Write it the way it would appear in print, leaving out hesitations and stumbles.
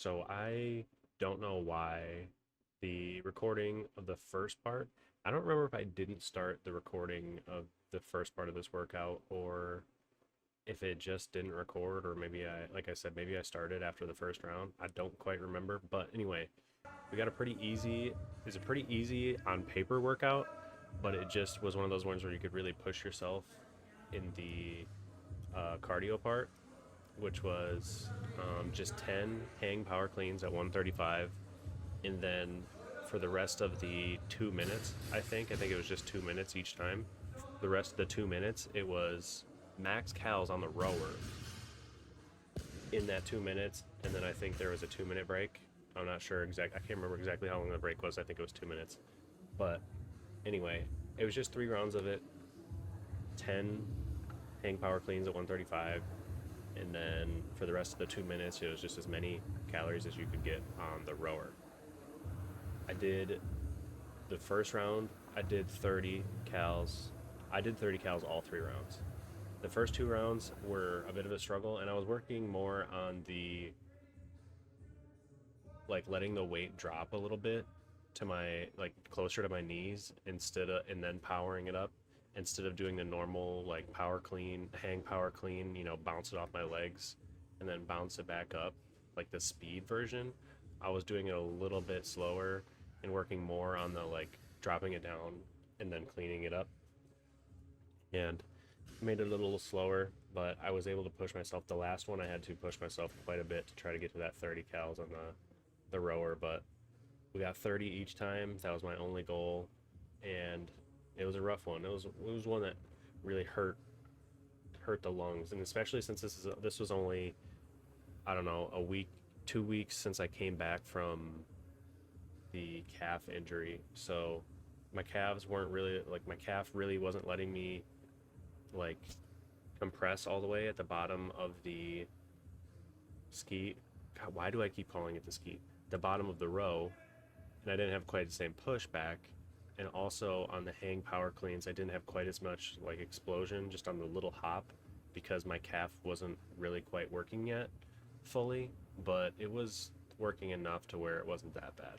So I don't know why the recording of the first part, I don't remember if I didn't start the recording of the first part of this workout or if it just didn't record, or maybe like I said, maybe I started after the first round. I don't quite remember. But anyway, we got it's a pretty easy on paper workout, but it just was one of those ones where you could really push yourself in the cardio part, which was just 10 hang power cleans at 135. And then for the rest of the 2 minutes, I think it was just 2 minutes each time. The rest of the 2 minutes, it was max cals on the rower in that 2 minutes. And then I think there was a 2 minute break. I'm not sure I can't remember exactly how long the break was. I think it was 2 minutes. But anyway, it was just 3 rounds of it, 10 hang power cleans at 135, and then for the rest of the 2 minutes, it was just as many calories as you could get on the rower. I did the first round, I did 30 cals. I did 30 cals all 3 rounds. The first 2 rounds were a bit of a struggle, and I was working more on the like letting the weight drop a little bit to my like closer to my knees and then powering it up instead of doing the normal like power clean, hang power clean, bounce it off my legs and then bounce it back up like the speed version. I was doing it a little bit slower and working more on the like dropping it down and then cleaning it up, and made it a little slower, but I was able to push myself. The last one I had to push myself quite a bit to try to get to that 30 cals on the rower, but we got 30 each time. That was my only goal, and it was a rough one. It was one that really hurt the lungs, and especially since this was only, I don't know, a week, 2 weeks since I came back from the calf injury. So my calves weren't really like my calf really wasn't letting me like compress all the way at the bottom of the ski. God, why do I keep calling it the ski? The bottom of the row, and I didn't have quite the same pushback. And also on the hang power cleans, I didn't have quite as much like explosion just on the little hop because my calf wasn't really quite working yet fully, but it was working enough to where it wasn't that bad.